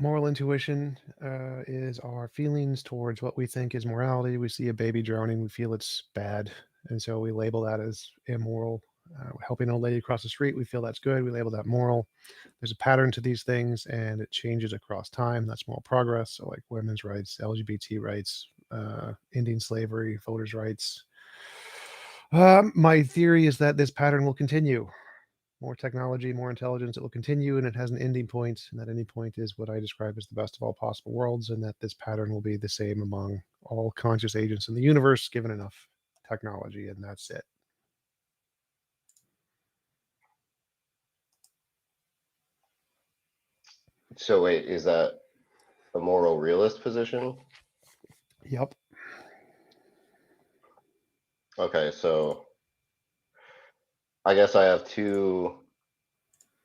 Moral intuition is our feelings towards what we think is morality. We see a baby drowning, we feel it's bad, and so we label that as immoral. Helping an old lady across the street, we feel that's good. We label that moral. There's a pattern to these things, and it changes across time. That's moral progress. So, like women's rights, LGBT rights, ending slavery, voters' rights. My theory is that this pattern will continue. More technology, more intelligence, it will continue, and it has an ending point, and that ending point is what I describe as the best of all possible worlds, and that this pattern will be the same among all conscious agents in the universe, given enough technology, and that's it. So wait, is that a moral realist position? Yep. Okay, so I guess I have two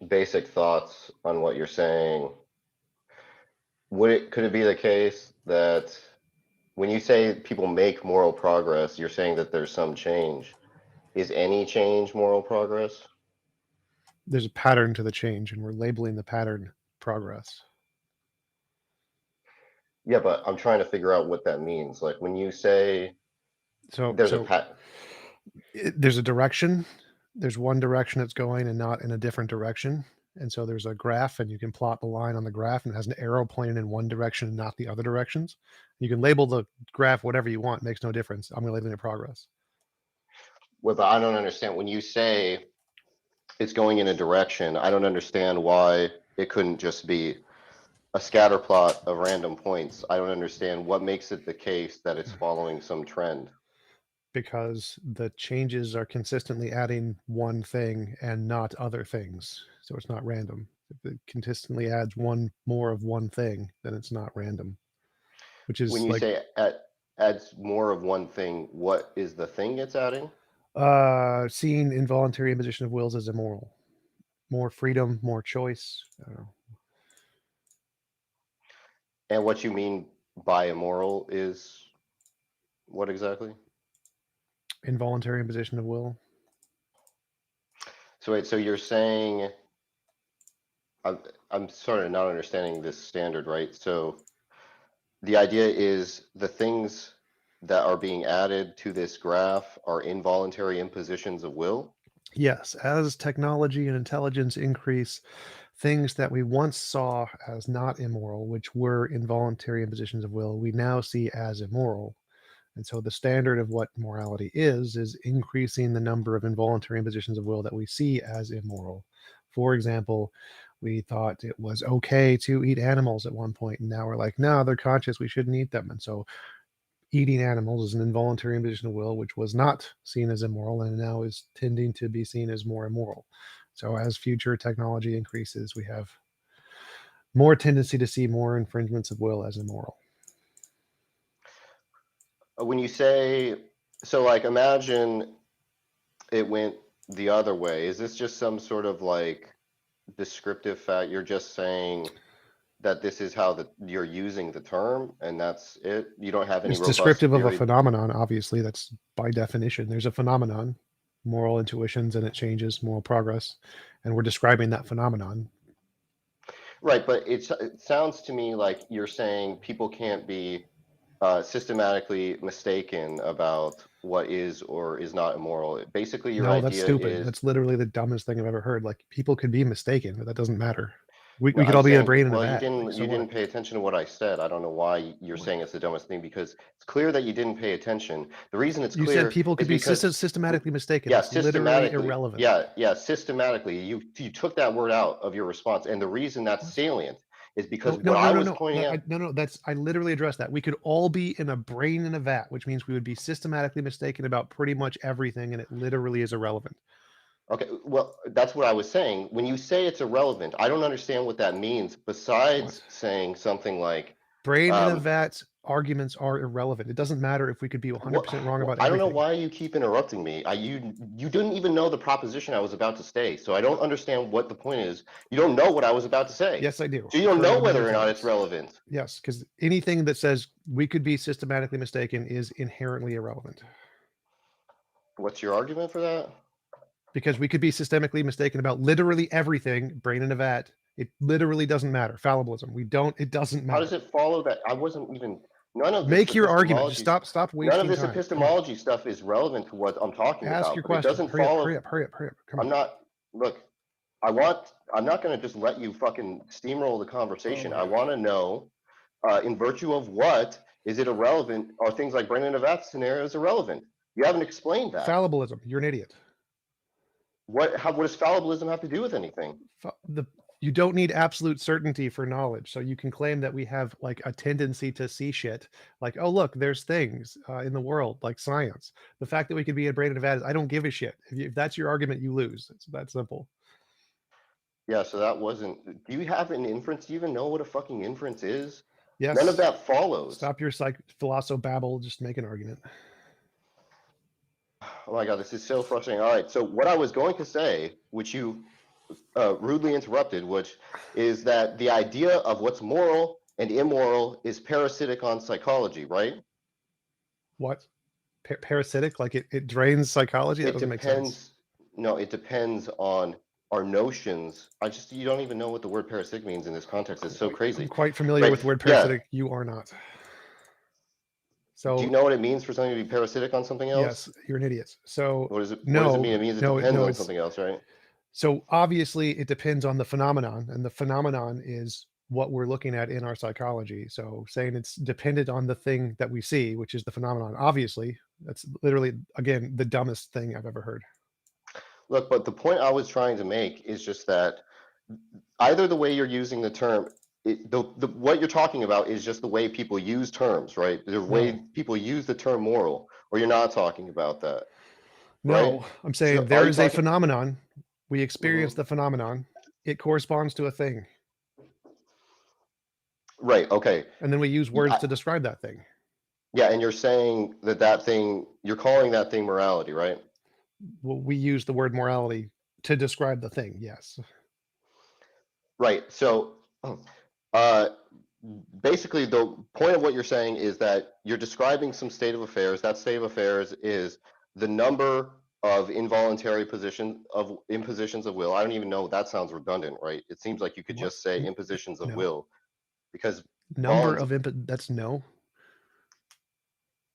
basic thoughts on what you're saying. Could it be the case that when you say people make moral progress, you're saying that there's some change? Is any change moral progress? There's a pattern to the change, and we're labeling the pattern progress. Yeah, but I'm trying to figure out what that means. Like when you say So, there's a so there's a direction. There's one direction it's going, and not in a different direction. And so there's a graph, and you can plot the line on the graph, and it has an arrow pointing in one direction and not the other directions. You can label the graph whatever you want; it makes no difference. I'm going to label it progress. well, but I don't understand. When you say it's going in a direction, I don't understand why it couldn't just be a scatter plot of random points. I don't understand what makes it the case that it's following some trend. Because the changes are consistently adding one thing and not other things. So it's not random. If it consistently adds one more of one thing, then it's not random. Which When is you like say adds more of one thing, what is the thing it's adding? seeing involuntary imposition of wills as immoral. More freedom, more choice. I don't know. And what you mean by immoral is what exactly? Involuntary imposition of will. So wait, so you're saying I'm sort of not understanding this standard, right? So the idea is the things that are being added to this graph are involuntary impositions of will? Yes, as technology and intelligence increase, things that we once saw as not immoral, which were involuntary impositions of will, we now see as immoral. And so the standard of what morality is increasing the number of involuntary impositions of will that we see as immoral. For example, we thought it was okay to eat animals at one point, and now we're like, no, they're conscious, we shouldn't eat them. And so eating animals is an involuntary imposition of will, which was not seen as immoral and now is tending to be seen as more immoral. So as future technology increases, we have more tendency to see more infringements of will as immoral. When you say, so like imagine it went the other way, is this just some sort of like descriptive fact? You're just saying that this is how you're using the term and that's it? You don't have any It's robust descriptive of a theory? phenomenon, obviously. That's by definition. There's a phenomenon, moral intuitions, and it changes, moral progress. And we're describing that phenomenon. Right, but it sounds to me like you're saying people can't be systematically mistaken about what is or is not immoral. Basically, your No, that's idea stupid. is, That's literally the dumbest thing I've ever heard. Like, people could be mistaken, but that doesn't matter. We could I'm all be in a saying, brain in a well, vat. Like, so you what? didn't pay attention to what I said. I don't know why you're saying it's the dumbest thing, because it's clear that you didn't pay attention. The reason it's You said clear people is could be because systematically mistaken. yeah, That's literally systematically, irrelevant. systematically, you took that word out of your response, and the reason that's What? salient is because No, no, what no, I no, was no. pointing out. No. That's I literally addressed that. We could all be in a brain in a vat, which means we would be systematically mistaken about pretty much everything, and it literally is irrelevant. Okay, well, that's what I was saying. When you say it's irrelevant, I don't understand what that means What? besides saying something like, Brain in a um, vat arguments are irrelevant. It doesn't matter if we could be what, 100% wrong well, about I don't know everything. why you keep interrupting me. You didn't even know the proposition I was about to say, so I don't understand what the point is. You don't know what I was about to say. Yes, I do. So you I've don't heard it know a million whether or not it's times. relevant. Yes, because anything that says we could be systematically mistaken is inherently irrelevant. What's your argument for that? Because we could be systemically mistaken about literally everything, brain in a vat, It literally doesn't matter. Fallibilism. It doesn't How matter. does it follow that? I wasn't even, none of this Make your argument. Just epistemology, stop none of wasting this time. Come on. epistemology stuff is relevant to what I'm talking Ask about, your but it question. doesn't Hurry follow. up. Come I'm on. not, look, I'm not going to just let you fucking steamroll the conversation. I want to know, in virtue of what is it irrelevant? Are things like Brendan Avath's scenarios irrelevant? You haven't explained that. Fallibilism. You're an idiot. What does fallibilism have to do with anything? You don't need absolute certainty for knowledge. So you can claim that we have like a tendency to see shit like, oh, look, there's things in the world like science. The fact that we could be a Brendan Avath, I don't give a shit. If that's your argument, you lose. It's that simple. Yeah, so that wasn't, do you have an inference? Do you even know what a fucking inference is? Yes. None of that follows. Stop your philosophabble, just make an argument. Oh my God, this is so frustrating. All right, so what I was going to say, which you rudely interrupted, which is that the idea of what's moral and immoral is parasitic on psychology, right? What? Parasitic? Like it drains psychology? That doesn't make sense. No, it depends on our notions. You don't even know what the word parasitic means in this context. It's so crazy. I'm quite familiar with the word parasitic. Yeah. You are not. So do you know what it means for something to be parasitic on something else? Yes, you're an idiot. So what does it mean? It means it depends on something else, right? So obviously it depends on the phenomenon, and the phenomenon is what we're looking at in our psychology. So saying it's dependent on the thing that we see, which is the phenomenon, obviously, that's literally, again, the dumbest thing I've ever heard. Look, but the point I was trying to make is just that either the way you're using the term, what you're talking about is just the way people use terms, right? The way people use the term moral, or you're not talking about that. No, right? I'm saying So there is a phenomenon. We experience the phenomenon. It corresponds to a thing. Right, okay. And then we use words to describe that thing. Yeah, and you're saying that thing, you're calling that thing morality, right? Well, we use the word morality to describe the thing, yes. Right, so basically the point of what you're saying is that you're describing some state of affairs. That state of affairs is the number of involuntary impositions of will. I don't even know, that sounds redundant, right? It seems like you could just say impositions of will, because number of that's no.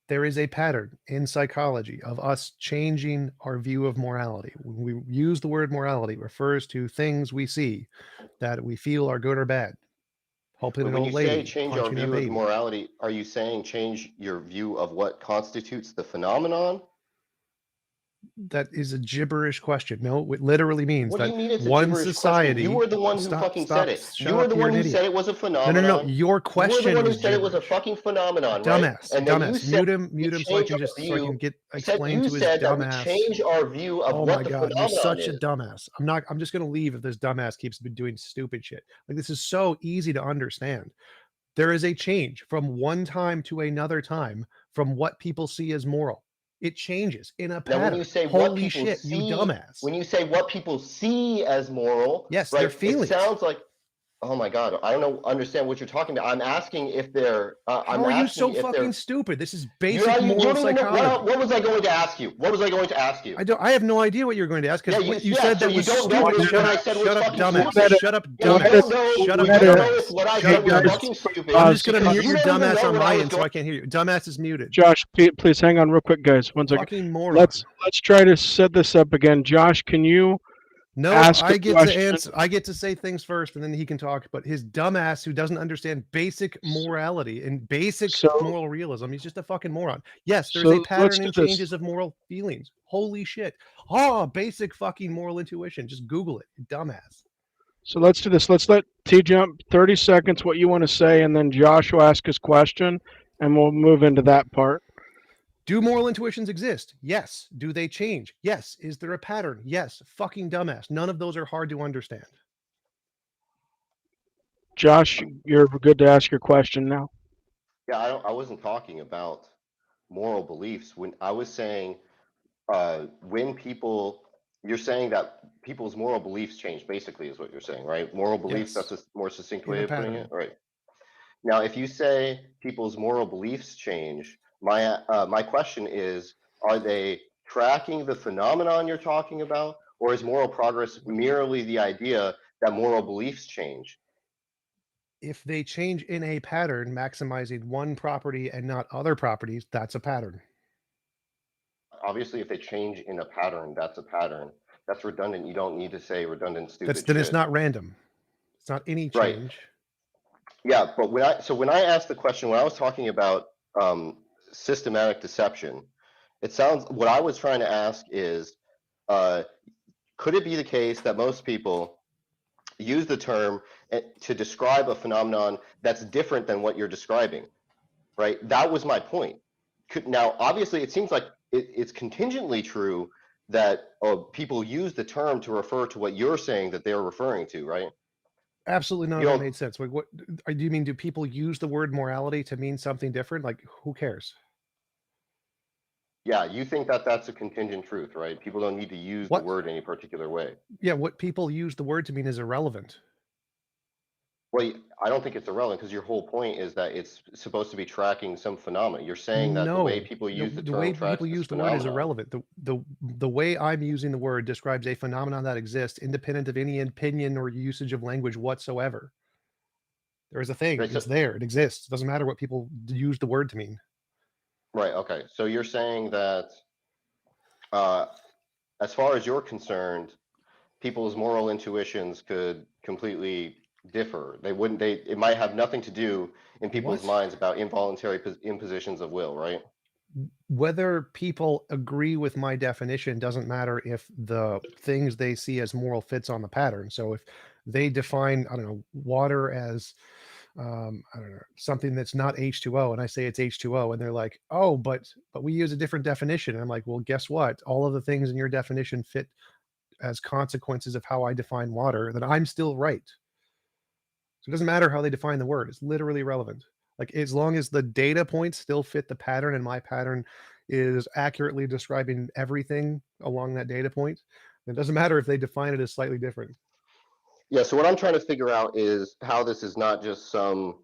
There is a pattern in psychology of us changing our view of morality. When we use the word morality, it refers to things we see that we feel are good or bad. Helping an old lady, when you say change our view of morality, are you saying change your view of what constitutes the phenomenon? That is a gibberish question. No, it literally means what do you mean it's one a gibberish society. Question? You were the one who fucking said it. You were the one who said it was a phenomenon. No. Your question. You were the one who said it was a fucking phenomenon, dumbass, right? And dumbass. Then you said mute him so I can get explain to his dumbass. That we change our view of what the phenomenon is. You're such a dumbass. I'm just gonna leave if this dumbass keeps doing stupid shit. Like, this is so easy to understand. There is a change from one time to another time from what people see as moral. It changes in a pattern. Now, when you say holy what people shit, see, you dumbass. When you say what people see as moral, yes, right, their feelings. It sounds like, oh my God, I don't understand what you're talking about. I'm asking if they're. How are you so fucking stupid? This is basic moral psychology. What was I going to ask you? What was I going to ask you? I have no idea what you're going to ask, because what you said that was stupid. Shut up, dumbass. Shut up, dumbass. Shut up, dumbass. I'm just going to mute your dumbass on my end so I can't hear you. Dumbass is muted. Josh, please hang on real quick, guys. One second. Fucking moron. Let's try to set this up again. Josh, can you I get to answer. I get to say things first, and then he can talk. But his dumbass, who doesn't understand basic morality and basic moral realism, he's just a fucking moron. Yes, there's a pattern in changes of moral feelings. Holy shit! Basic fucking moral intuition. Just Google it, you dumbass. So let's do this. Let's let TJump 30 seconds what you want to say, and then Josh will ask his question, and we'll move into that part. Do moral intuitions exist? Yes. Do they change? Yes. Is there a pattern? Yes. Fucking dumbass. None of those are hard to understand. Josh, you're good to ask your question now. Yeah, I wasn't talking about moral beliefs. When I was saying, when people, you're saying that people's moral beliefs change, basically, is what you're saying, right? Moral beliefs, yes. That's a more succinct way of putting it, right? Now, if you say people's moral beliefs change, my question is, are they tracking the phenomenon you're talking about, or is moral progress merely the idea that moral beliefs change. If they change in a pattern, maximizing one property and not other properties, that's a pattern. Obviously, if they change in a pattern, that's a pattern. That's redundant. You don't need to say redundant, stupid Then it's shit. not random. It's not any Right. change. Yeah, but when I asked the question, when I was talking about systematic deception, it sounds, what I was trying to ask is, could it be the case that most people use the term to describe a phenomenon that's different than what you're describing, right? That was my point. Now, obviously, it seems like it's contingently true that people use the term to refer to what you're saying that they're referring to, right? Absolutely none You of that don't- made sense. Like, what do you mean? Do people use the word morality to mean something different? Like, who cares? Yeah, you think that that's a contingent truth, right? People don't need to use the What? word any particular way. Yeah, what people use the word to mean is irrelevant. Well, I don't think it's irrelevant because your whole point is that it's supposed to be tracking some phenomena. You're saying that the way No, people use the the way term tracks people this use the word is phenomenon. irrelevant. The way I'm using the word describes a phenomenon that exists independent of any opinion or usage of language whatsoever. There is a thing. Right, so, It's there. It exists. It doesn't matter what people use the word to mean. right, okay. So you're saying that as far as you're concerned, people's moral intuitions could completely differ. It might have nothing to do in people's What? minds about involuntary impositions of will, right? Whether people agree with my definition doesn't matter if the things they see as moral fits on the pattern. So if they define, I don't know, water as I don't know, something that's not H2O, and I say it's H2O, and they're like, oh, but we use a different definition. And I'm like, well, guess what? All of the things in your definition fit as consequences of how I define water, then I'm still right. So it doesn't matter how they define the word. It's literally relevant. Like, as long as the data points still fit the pattern and my pattern is accurately describing everything along that data point, it doesn't matter if they define it as slightly different. Yeah, so what I'm trying to figure out is how this is not just some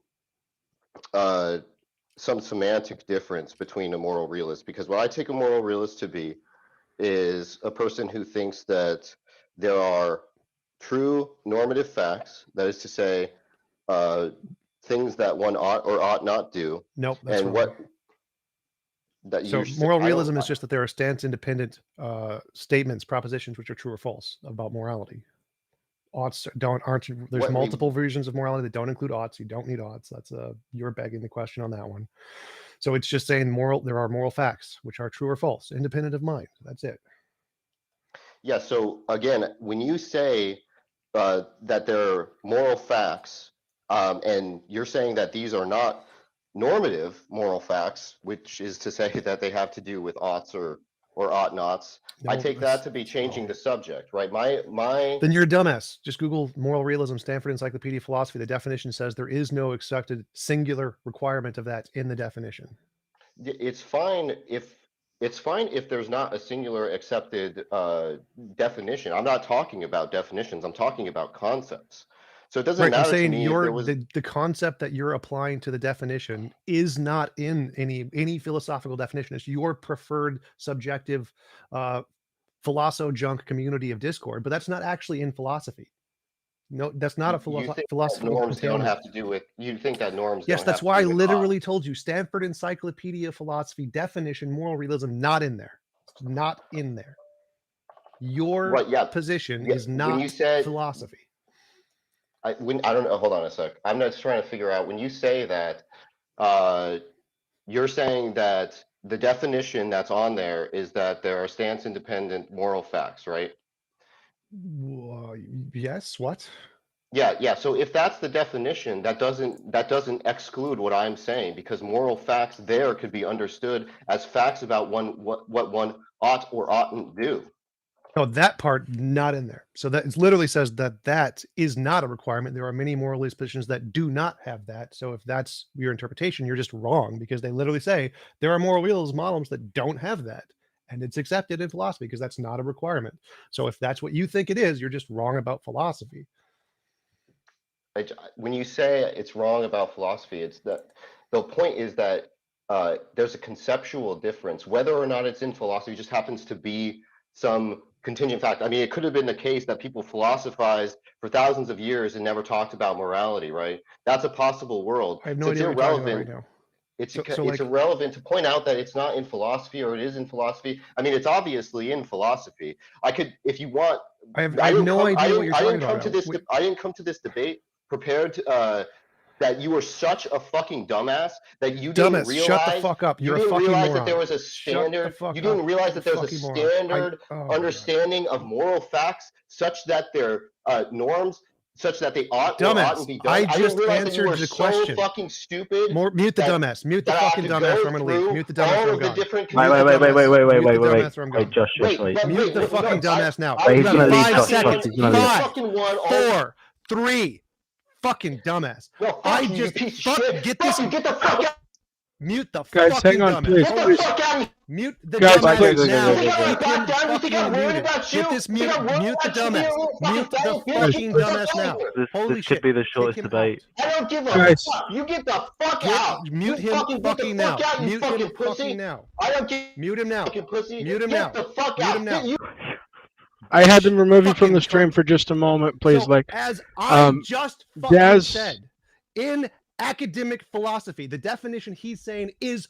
semantic difference between a moral realist, because what I take a moral realist to be is a person who thinks that there are true normative facts, that is to say, things that one ought or ought not do, Nope, that's and wrong. what that So you moral realism is just that there are stance-independent statements, propositions, which are true or false about morality. Oughts aren't. There's multiple versions of morality that don't include oughts. You don't need oughts. That's you're begging the question on that one. So it's just saying there are moral facts which are true or false, independent of mind. That's it. Yeah, so again, when you say that there are moral facts, and you're saying that these are not normative moral facts, which is to say that they have to do with oughts or ought nots, I No, take that to be changing the subject, right? Then you're a dumbass. Just Google moral realism, Stanford Encyclopedia of Philosophy. The definition says there is no accepted singular requirement of that in the definition. It's fine if there's not a singular accepted definition. I'm not talking about definitions. I'm talking about concepts. So it doesn't Right, I'm matter to saying me if there was the concept that you're applying to the definition is not in any philosophical definition. It's your preferred subjective philosopho-junk community of discord, but that's not actually in philosophy. No, that's not a you think that philosophical norms don't containment. have to do with you think that norms Yes, don't that's have to why I do with literally told you Stanford Encyclopedia of Philosophy definition, moral realism, not in there. It's not in there. Your right, yeah, position yeah. is When you not said philosophy. I don't know, hold on a sec. I'm just trying to figure out when you say that uh you're saying that the definition that's on there is that there are stance independent moral facts, right? Yes, what? Yeah. So if that's the definition, that doesn't exclude what I'm saying, because moral facts there could be understood as facts about what one ought or oughtn't do. No, that part not in there. So that it literally says that that is not a requirement. There are many moralist positions that do not have that. So if that's your interpretation, you're just wrong, because they literally say there are moral realism models that don't have that. And it's accepted in philosophy because that's not a requirement. So if that's what you think it is, you're just wrong about philosophy. When you say it's wrong about philosophy, it's that the point is that there's a conceptual difference. Whether or not it's in philosophy just happens to be some contingent fact. I mean, it could have been the case that people philosophized for thousands of years and never talked about morality, right? That's a possible world. I have no So it's idea what you're talking about irrelevant. right now. It's So it's like, irrelevant to point out that it's not in philosophy or it is in philosophy. I mean, it's obviously in philosophy. I could, if you want, I have no idea what you're talking about. I didn't come to this debate prepared to, that you were such a fucking dumbass that you didn't Dumbass, realize. shut the fuck up. You're you didn't a fucking realize moron. that there was a Shut the standard. fuck You didn't up. realize that there's a Fucking moron. standard Oh my God. understanding of moral facts such that they're norms, such that they ought or Dumbass, oughtn't be done. I didn't just realize that you answered were the so question. fucking stupid. Mute the that- dumbass. Mute the that I fucking have to dumbass, go or I'm gonna leave. through Mute the dumbass, all or I'm of the gone. different Wait, Mute the wait, dumbass, or I'm gone. Josh, Wait, wait. Mute the fucking dumbass now. I You he's have gonna leave, 5 Josh, seconds. he's gonna leave. 5, fucking one all 4, 3. Fucking dumbass. No, fuck I you, you just piece of shit. get Fuck this. you, get the fuck out. Mute the Guys, fucking hang on, dumbass. please. Get the fuck out. Mute the Guys, dumbass please. now. You think I'm Keep back him down? You think I'm fucking worried muted. about you? Get this You think mute. I'm worried Mute the about you? dumbass. You Mute the fucking fucking bitch. dumbass now. Holy This shit. could be the Kick shortest him debate. I don't give a Guys. fuck. You get the fuck out. Mute You him fucking fucking get the now. fuck out, you Mute fucking him pussy. fucking now. I don't give Mute him now. fucking pussy. Mute him get now. the fuck Mute out. him now. You I had them remove you from Fucking the stream for just a moment, please. So, Like, as I just fucking Daz- said, in academic philosophy, the definition he's saying is